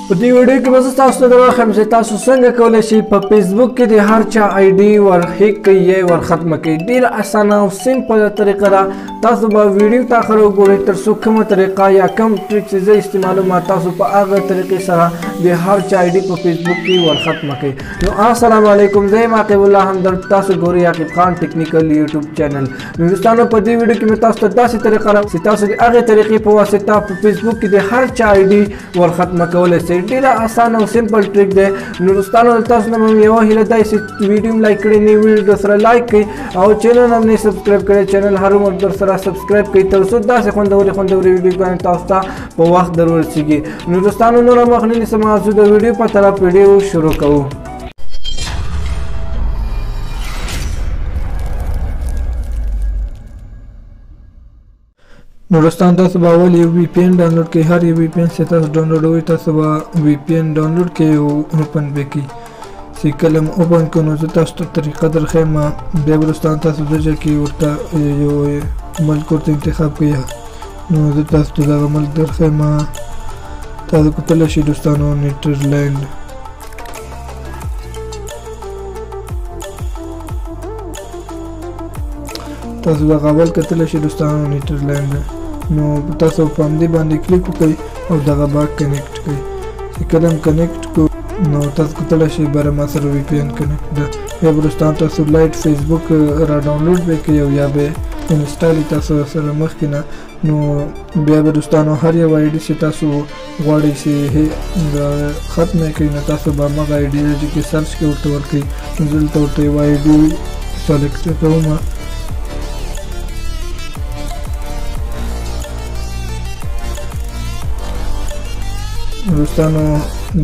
په دې ویډیو کې به تاسو ته درواخم چې تاسو څنګه کولی شئ په فیسبوک کې د هر چا آی ډي ورهیک کړئ یا ور ختمه کړئ. ډېره اسانه او سمپله طریقه ده. تاسو به ویډیو ته آخر وګورئ تر څو کومه طریقه یا کوم ټریک چې زه استعمالوم تاسو په هغه طریقې سره د هر چا آی ډي په فیسبوک کې ور ختمه کړئ. نو السلام علیکم، زه یم عاقب الله همدرد. تاسو ګورئ عاقب خان ټیکنیکل یوټیوب چینل. نو دوستانو په دې ویډیو کې مې تاسو ته داسې طریقه راوړم چې تاسو د هغې طریقې په واسطه په فیسبوک کې د هر چا آی ډي ور ختمه کولی شئ. ډېره اسانه او سمپل ټریک دی. نو دوستانو تاسو نه مې یوه هیله ده چې ویډیو لایک کړئ، نوی ویډیو سره لایک کړئ او چینل هم نه سبسکرایب کړئ. چینل هر عمر در سره سبسکرایب کړئ تر څو داسې خوندورې ویډیوګانې تاسو ته په وخت در ورسیږي. نو دوستانو نور هم وخت نه نیسم، زه د ویډیو په طرف ویډیو شروع کوو. نو دوستان تاسو به اول یو وی پی این ډاونلوډ کړئ. هر یو وی پی این چې تاسو ډاونلوډوئ تاسو به وی پی این ډاونلوډ کړئ او اوپن به کړئ. چې کله م اوپن کړو نو زه تاسو ته طریقه درښیم. بیا به دوستان تاسو دغه کې ورته یو ملک ورته انتخاب کړئ. نو زه تاسو ته دغه ملک درښیم. تاسو کتلی شئ دوستانو نیدرلینډ. تاسو دغه اول کتلی شئ دوستانو نیدرلینډ. نو تاسو په همدې باندې کلیک وکړئ او دغه به کنیکټ کړئ. چې کله هم کنیکټ کړو نو تاسو کتلی شئ بره ما سره وی پی این کنیکټ ده. بیا به دوستان تاسو لایټ فیسبوک را ډاونلوډ به کړئ او یا به انسټال تاسو سره مخکې نه. نو بیا به دوستانو هر یو آی ډي چې تاسو غواړئ چې ختمه کړئ نو تاسو به هماغه آی ډي کې سرچ کې ورته ورکړئ. نو دلته ورته یو آی ډي سلیکټ کوم. دوستانو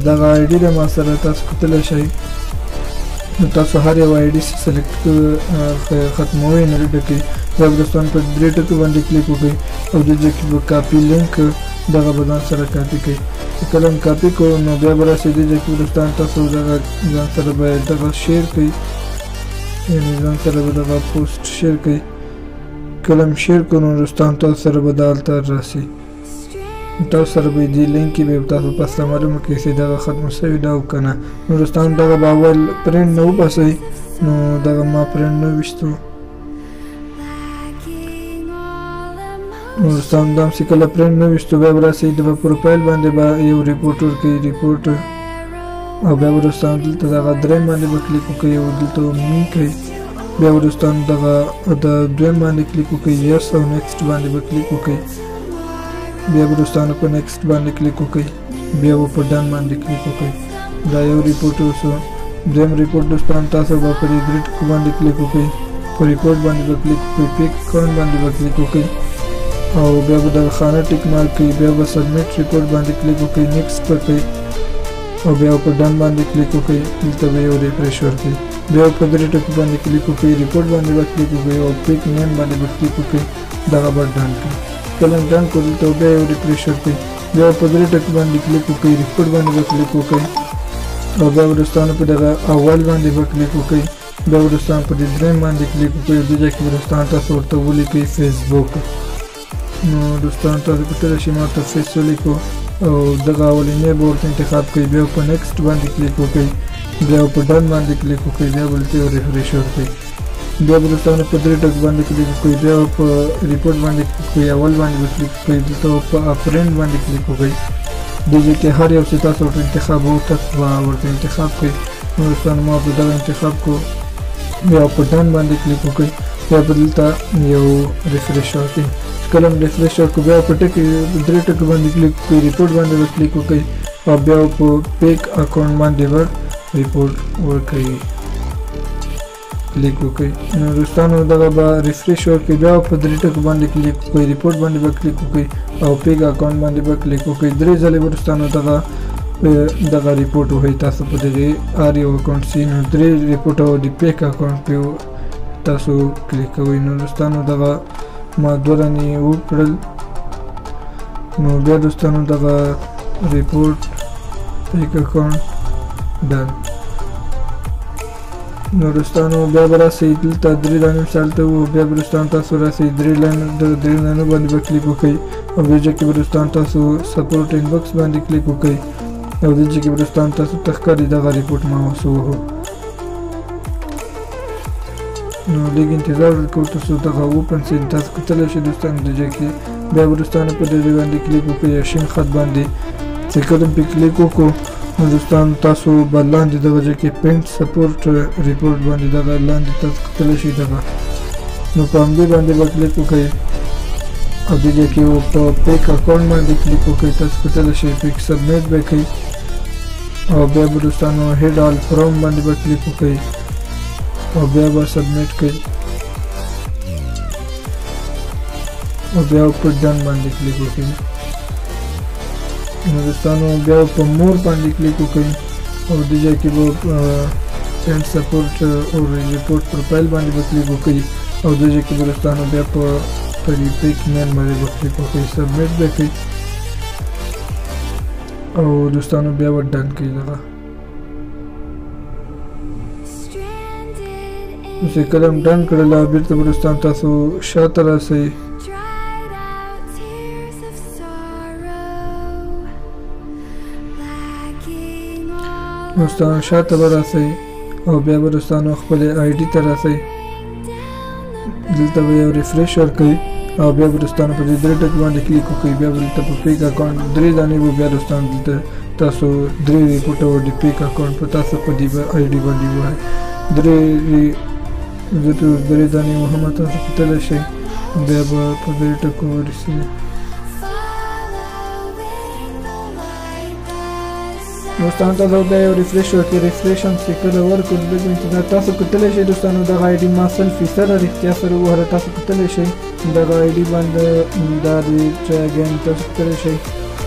دغه آی ډي د ما سره تاسو کتلی شئ. نو تاسو هر یو آی ډي سلیکټ ختموئ نه ډکئ. بیا به دوستان په درې ټکو باندې کلیک وکړئ او دلته کې به کاپي لینک دغه به ځان سره کاپي کړئ. چې کله هم کاپي کړو نو بیا به راسئ دلته کې دوستان تاسو دغه ځان سره به دغه شیر کړئ، یعنې ځان سره به دغه پوسټ شیر کړئ. کله هم شیر کړو نو دوستان تاسو سره به دا هلته راسي. تاسو سره به دې لینک کې به تاسو پس معلومه کړئ چې دغه ختم شوي ده او که نه. نو دوستان دغه به اول پرنټ نه وباسئ. نو دغه ما پرنټ نه ویستو. نو دوستان دا هم چې کله پرنټ نه ویستو بیا به راسئ د پروفایل باندې به یو ریپورټ ورکړئ، ریپورټ. او بیا به دوستان دلته دغه دریم باندې به کلیک وکړئ او دلته می کړئ. بیا به دوستان دغه د دویم باندې کلیک وکړئ، یس او نیکسټ باندې به کلیک وکړئ. بیا به دوستانو په نیکسټ باندې کلیک وکړئ. بیا به په ډن باندې کلیک وکړئ. دا یو ریپورټ وشو. دویم ریپورټ دوستان تاسو به په دې درې ټکو باندې کلیک وکړئ. په ریپورټ باندې به کلیک وکړئ، پیک اکاونټ باندې به کلیک وکړئ او بیا به دغه خانه ټیک مارک کړئ. بیا به سبمیټ ریپورټ باندې کلیک وکړئ، نیکسټ وکړئ او بیا په ډن باندې کلیک وکړئ. دلته به یو ریفریش ورکړئ. بیا په درې ټکو باندې کلیک وکړئ، ریپورټ باندې به کلیک وکړئ او پیک نیم باندې به کلیک وکړئ. دغه به ډن کړئ. کله هم ډن کړو دلته بیا یو ریفریش ورکړئ. بیا په درې ټکو باندې کلیک وکړئ، ریپورټ باندې به کلیک وکړئ او بیا به دوستانو په دغه اول باندې به کلیک وکړئ. بیا به دوستان په دې دریم باندې کلیک وکړئ. دې ځای کې به دوستان تاسو ورته ولیکئ فیسبوک. نو دوستان تاسو کتلی شئ ما ورته فیس ولیکو او دغه اولنی به ورته انتخاب کړئ. بیا په نیکسټ باندې کلیک وکړئ. بیا په ډن باندې کلیک وکړئ. بیا به دلته یو ریفریش ورکړئ. بیا به دوستانو په درې ټکو باندې کلیک وکړئ. بیا په ریپورټ باندې کلیک وکړئ، اول باندې به کلیک وکړئ. دلته په پرنټ باندې کلیک وکړئ. دې ځای کې هر یو چې تاسو ورته انتخاب وو تاسو به ورته انتخاب کړئ. نو دوستانو ما په دغه انتخاب کړو. بیا په ډن باندې کلیک وکړئ. بیا به دلته یو ریفریش ورکړئ. کله هم ریفریش ورکړو بیا په درې ټکو باندې کلیک وکړئ، ریپورټ باندې به کلیک وکړئ او بیا په پیک اکاونټ باندې به ریپورټ ورکړئ، کلیک وکړئ. نو دوستانو دغه به ریفریش ورکړئ. بیا په درې ټکو باندې کلیک وکړئ، ریپورټ باندې به کلیک وکړئ او پیک اکاونټ باندې به کلیک وکړئ. درې ځلې به دوستانو دغه ریپورټ وهئ. تاسو په دغه هر یو اکاونټ چې نو درې ریپورټ او د پیک اکاونټ پې تاسو کلیک کوئ. نو دوستانو دغه ما دوه رانې وکړل. نو بیا دوستانو دغه ریپورټ پیک اکاونټ ډن. نورستانو بیا به راسئ دلته 3 دانې مثال ته وو بیا بلوچستان تاسو راسئ 3 لاینو باندې به کلیک وکئ او دلته کې بلوچستان تاسو سپورټ انبکس باندې کلیک وکئ او دلته کې بلوچستان تاسو ته ښکاري دغه ریپورټ ما اوس ووهو نو لږ انتظار ورکوو تر څو دغه اوپن سي تاسو کتلی شئ دوستان دلته کې بیا بلوچستان په دې باندې کلیک وکئ یا شین خط باندې چې کله پې کلیک وکړو نو دوستان تاسو به لاندې دغه ځای کې پینټ سپورټ ریپورټ باندې دغه لاندې تاسو کتلی شئ دغه نو په همدې باندې به کلیک وکئ او دې ځای کې په پیک اکاونټ باندې کلیک وکئ تاسو کتلی شئ پیک سبمیټ به کوئ او بیا بلوچستان هیډ آل فروم باندې به کلیک وکئ او بیا به سبمیټ کوئ او بیا په ډن باندې کلیک وکئ نو دوستانو بیا په مور باندې کلیک وکئ او دې ځای کې به سینډ سپورټ او ریپورټ پروفایل باندې به کلیک وکئ او دې ځای کې به دوستانو بیا په پیک مین باندې به کلیک وکئ سبمیټ به کوئ او دوستانو بیا به ډن کوئ دغه چې کله هم ډن کړله بېرته به دوستان تاسو شاته راسئ دوستانو شاته به راسئ او بیا به دوستانو خپلې آی ډي ته راسئ دلته به یو ریفریش ورکوئ او بیا به دوستانو په دې 3 ټکو باندې کلیک وکړئ بیا به دلته په پیک اکاونټ 3 دانې به بیا دوستانو دلته تاسو 3 ریپورټ او د پیک اکاونټ په تاسو په دې آی ډي باندې ووایئ 3 دانې هم تاسو کتلی شئ بیا به په 3 ټکو ورسئ دوستانو تاسو بیا یو ریفریش وکړئ ریفریش هم چې کله ورکړو لږ انتظار تاسو کتلی شئ دوستانو دغه آی ډي ما 100% رښتیا سره ووهله تاسو کتلی شئ دغه آی ډي باندې دا دی ټرای اګین تاسو کتلی شئ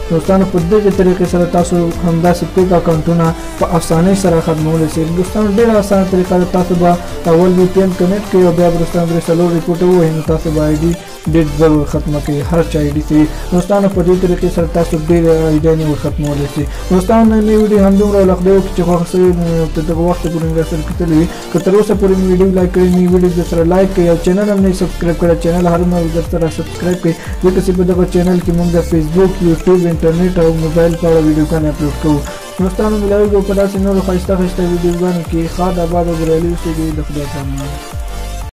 دوستانو په دغه طریقې سره تاسو همداسې پیک اکاونټونه په اسانۍ سره ختمولی شئ دوستانو ډېره اسانه طریقه ده تاسو به اول VPN کنیکټ کړئ او بیا به دوستانو 3 ریپورټ ووهئ نو تاسو به آی ډي ډېر ضرور ختمه کوي هر چا آی ډي سي دوستانو په دې طریقې سره تاسو ډېر آی ډیانې ورختمولی شئ دوستانو نننۍ ویډیو همدومره له خدای وکړي چې خوښه شوې نو تر دغه وخته پورې مې راسره کتلې وي که تر اوسه پورې مې ویډیو لایک کړې نه وي ویډیو درسره لایک کړئ او چینل هم نه سبسکرایب کړی چینل هر مهال درسره سبسکرایب کړئ ځکه چې په دغه چینل کې موږ د فیسبوک یوټیوب انټرنیټ او موبایل په اړه ویډیوګانې اپلوډ کوو دوستانو ملاویږو په داسې نورو ښایسته ویډیوګانو کې ښاد آباد او بریالي اوسئ د خدای په امان